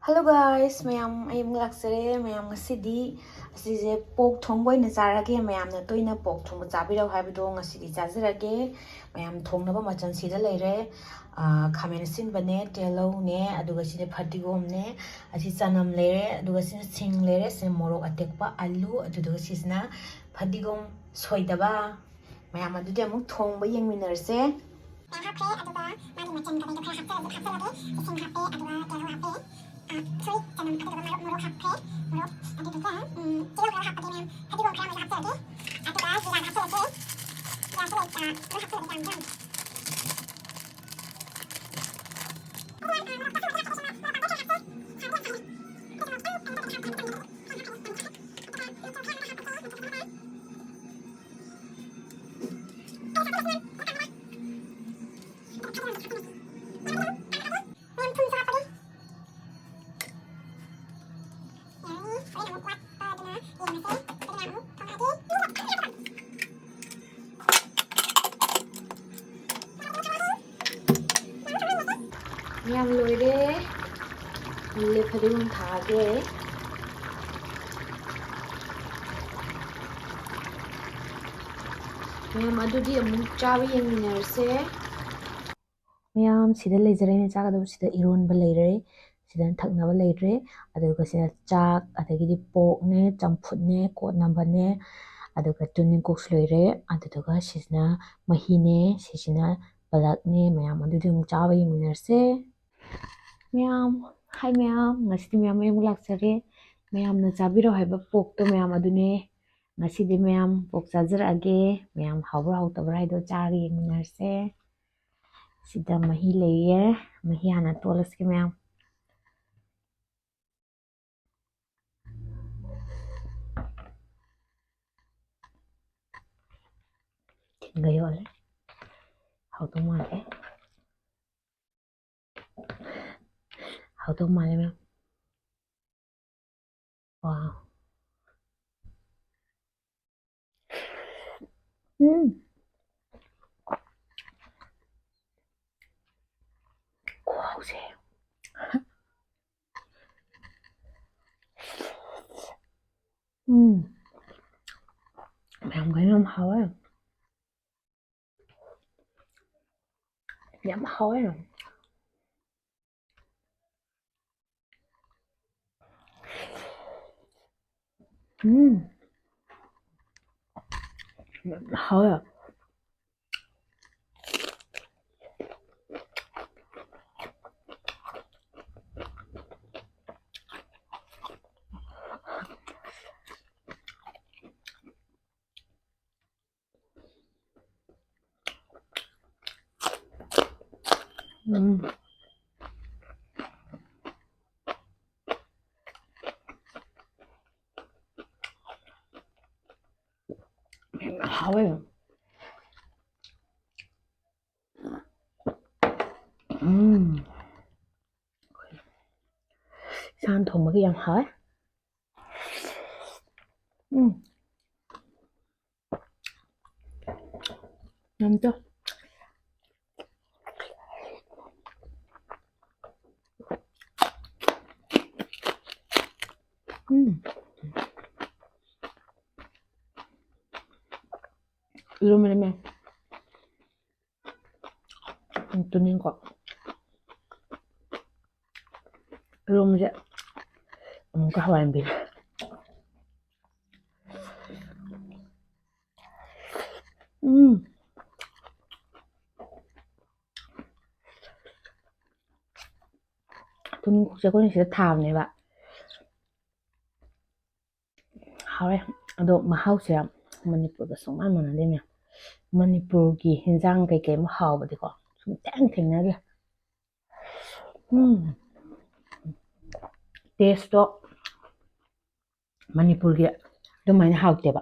Hello guys, mayam ayam laksare mayam ngasidi asise pork thongba ina charage mayamna toina pork thongba chabirau haibado ngasidi chajirage mayam thongnaba machan sida leire khamen sinbane telau ne aduga sida phatigom ne asi chanam leire aduga sida sing leire se morok atekpa alu aduga sisna phatigom soidaba mayam adudi amuk thongba yengminarse hapre aduga mani machan kabaido khara hapsalage sing hape aduga telau hape sorry, jangan ada gambar muruk hapre, muruk ada juga, kilo kilo hapati nem, tadi gua kira mau hapse lagi, atau kan jiran hapse lagi, jiran hapse lagi, lu hapse lagi jam. Yang loire, le padung thage. Mayam adudi amuk chawi yengminarse. Mayam sida leijare ne chaga do sida ironba leire, sida thaknaba leire, aduga sida chak, adagidi pork ne, champut ne, kot namba ne, aduga tuning cooks loire, aduga sisna mahi ne, sisna balak ne, mayam adudi amuk chawi yengminarse. Mayam, hi mayam, ngasidi mayam ayam laksare, mayam na chabiro haiba pork to mayam adune, ngasidi mayam pork chajirage, mayam hawra hawtabra haido chagi yengminarse. Sida mahi leye, mahi hana tolaske mayam. Gayole, hawto male. Hawto male mayam. Wow. Wow sih. Mayam gani mayam hawa. Mayam hawa ya. Hawa ya. Hawa ya. San thùng cái yang hawa. Ngon chưa? 이러면 눈인 거. 이러면 이제 뭔가 하와인 빌. 눈인 국제권이 진짜 다음네 봐. 하와이, 너 마하우스야. Manipurda sungman manade me Manipur ki hinjang kai kai ma haw ba diko sum tang thengna ge taste to Manipur ge do mai haw te ba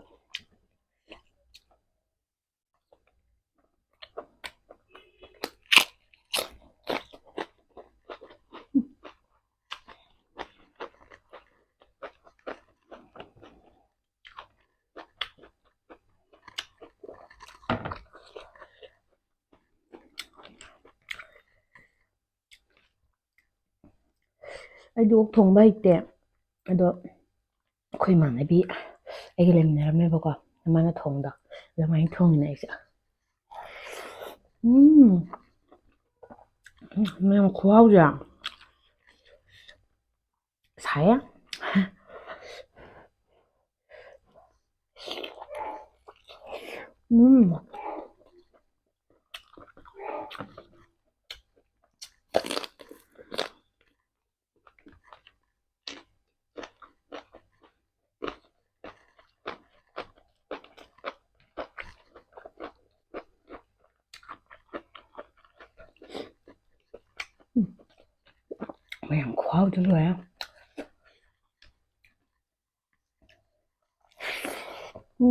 ꯑꯩꯗꯤ ꯑꯣꯛ ꯊꯣꯡꯕ ꯍꯩꯇꯦ ꯑꯗꯣ ꯑꯩꯈꯣꯏ ꯏꯃꯥꯟꯅꯕꯤ ꯑꯩꯒ ꯂꯩꯃꯤꯟꯅꯔꯝꯃꯦꯕꯀꯣ ꯃꯥꯅ ꯊꯣꯡꯗꯣ ꯑꯗꯨꯃꯥꯏꯅ ꯊꯣꯡꯉꯤꯅꯦ ꯑꯩꯁꯦ ꯃꯌꯥꯝ ꯈꯨꯍꯥꯎꯁꯦ ꯁꯥꯏꯌꯦ mày ăn khoao cho rồi á ừ.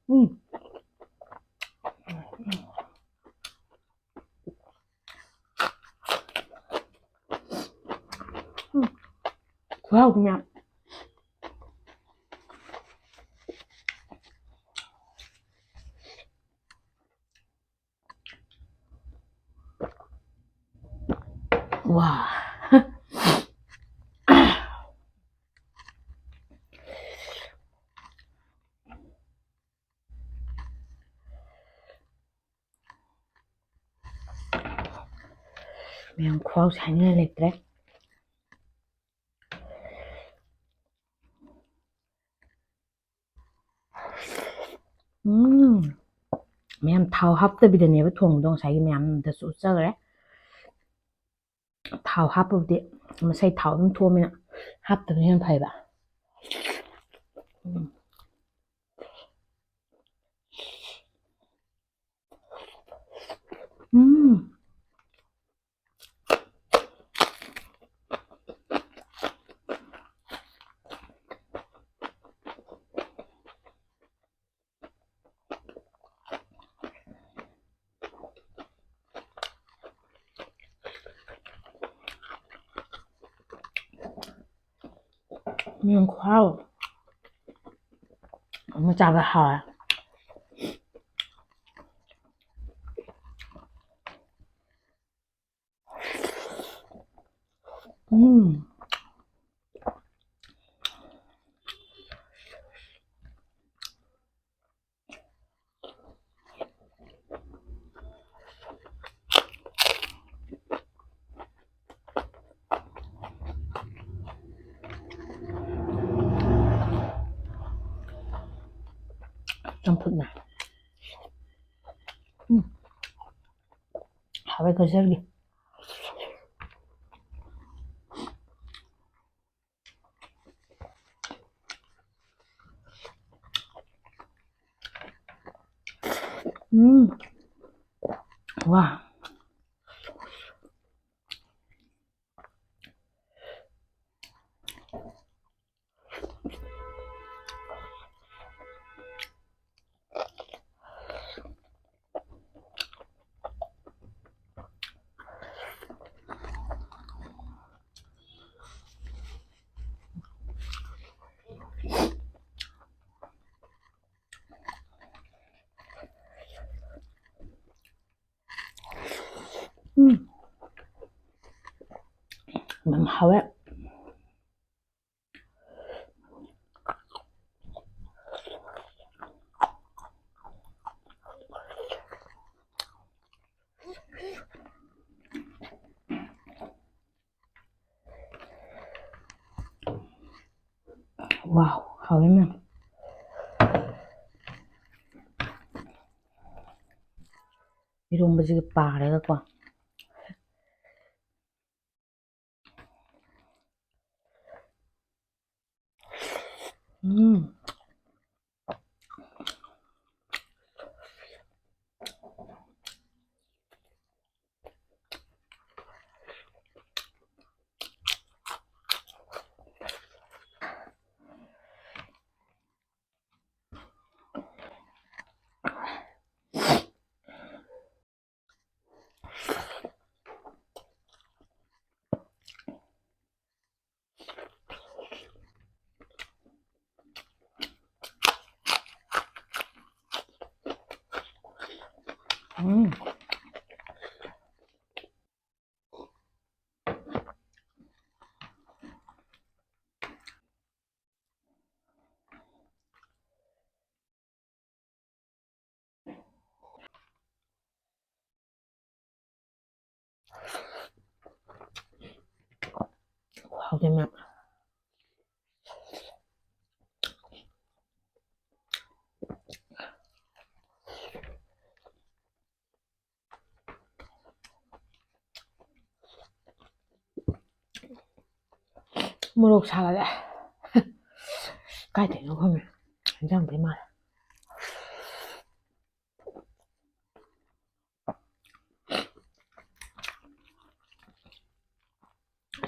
Ừ. Khoao nha wow mày ăn khoao sáng lên lịch đấy ꯃꯌꯥꯝ ꯊꯥꯎ ꯍꯥꯞꯇꯕꯤꯗꯅꯦꯕ ꯊꯣꯡꯕꯗꯣ ꯉꯁꯥꯏꯒꯤ ꯃꯌꯥꯝꯗꯁꯨ ꯎꯠꯆꯈ꯭ꯔꯦ ꯊꯥꯎ ꯍꯥꯞꯄꯕꯨꯗꯤ ꯃꯁꯩ ꯊꯥꯎ ꯑꯗꯨꯝ ꯊꯣꯛꯑꯃꯤꯅ ꯍꯥꯞꯇꯕꯅ ꯍꯦꯟꯅ ꯐꯩꯕ miếng khoao nó chả cái hỏi ꯆꯝꯐꯨꯠ ꯅ 하왜 거절기 와 하왜 와우 하왜면 이런버지게 빠래갖고 음. 하우되면 모록 사갈래. 까야 되는 거면 굉장히 대만.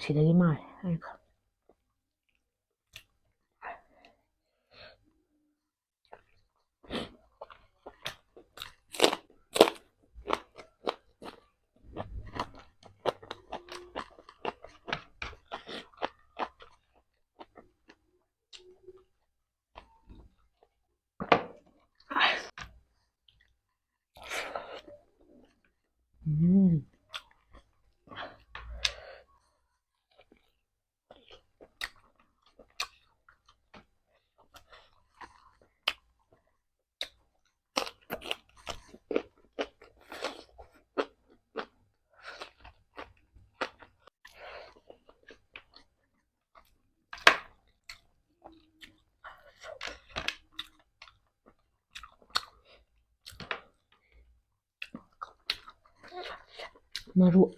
시래기 말. 그러니까. 음. 마루.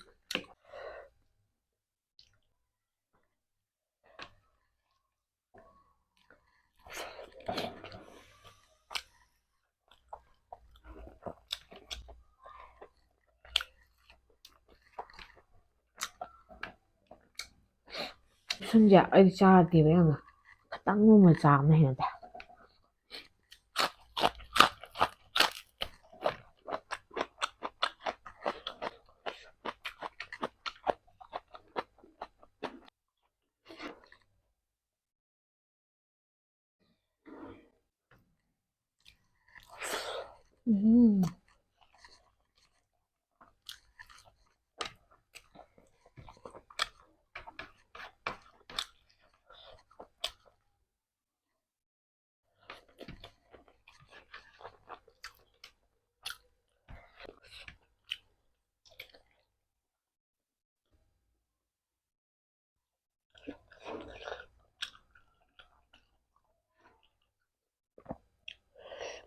순지야, 어디 짜라띠 왜요? 딱 놈을 짜면 해는데. 음.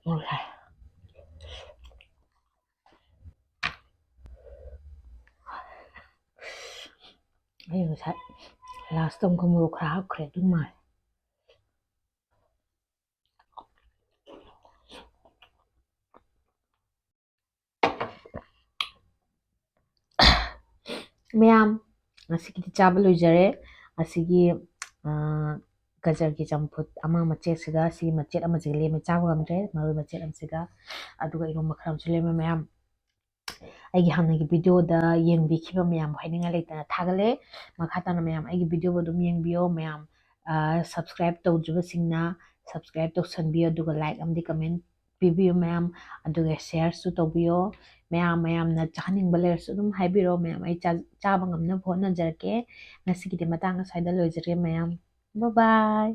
몰라. 이거 살, 라스트 컴으로 그라 그래, 정말. ꯃꯌꯥꯝ ꯉꯁꯤꯒꯤꯗꯤ ꯆꯥꯕ ꯂꯣꯏꯖꯔꯦ ꯑꯁꯤꯒꯤ ꯒꯖꯔꯒꯤ ꯆꯝꯐꯨꯠ ꯑꯃ ꯃꯆꯦꯠꯁꯤꯒ ꯁꯤꯒꯤ ꯃꯆꯦꯠ ꯑꯃꯁꯤꯒ ꯂꯦꯝꯃꯦ ꯆꯥꯕ ꯉꯝꯗ꯭ꯔꯦ ꯃꯔꯣꯏ ꯃꯆꯦꯠ ꯑꯃꯁꯤꯒ ꯑꯗꯨꯒ ꯏꯔꯣꯝꯕ ꯈꯔ ꯑꯃꯁꯨ ꯂꯦꯝꯃꯦ ꯃꯌꯥꯝ ꯑꯩꯒꯤ ꯍꯥꯟꯅꯒꯤ ꯚꯤꯗꯤꯑꯣꯗ ꯌꯦꯡꯕꯤꯈꯤꯕ ꯃꯌꯥꯝ ꯍꯥꯏꯅꯤꯡꯉꯥꯏ ꯂꯩꯇꯅ ꯊꯥꯒꯠꯂꯦ ꯃꯈꯥ ꯇꯥꯅ ꯃꯌꯥꯝ ꯑꯩꯒꯤ ꯚꯤꯗꯤꯑꯣ ꯑꯗꯨꯝ ꯌꯦꯡꯕꯤꯌꯣ ꯃꯌꯥꯝ ꯁꯕꯁꯀ꯭ꯔꯥꯏꯕ ꯇꯧꯗ꯭ꯔꯤꯕꯁꯤꯡꯅ ꯁꯕꯁꯀ꯭ꯔꯥꯏꯕ ꯇꯧꯁꯟꯕꯤꯌꯣ ꯑꯗꯨꯒ ꯂꯥꯏꯛ ꯑꯃꯗꯤ ꯀꯃꯦꯟ ꯄꯤꯕꯤꯌꯨ ꯃꯌꯥꯝ ꯑꯗꯨꯒ ꯁꯦꯌꯔꯁꯨ ꯇꯧꯕꯤꯌꯣ ꯃꯌꯥꯝꯅ ꯆꯥꯍꯟꯅꯤꯡꯕ ꯂꯩꯔꯁꯨ ꯑꯗꯨꯝ ꯍꯥꯏꯕꯤꯔꯣ ꯃꯌꯥꯝ ꯑꯩ ꯆꯥꯕ ꯉꯝꯅꯕ ꯍꯣꯠꯅꯖꯔꯛꯀꯦ ꯉꯁꯤꯒꯤꯗꯤ ꯃꯇꯥꯡ ꯑꯁ꯭ꯋꯥꯏꯗ ꯂꯣꯏꯖꯔꯦ ꯃꯌꯥꯝ ꯕꯥꯏ ꯕꯥꯏ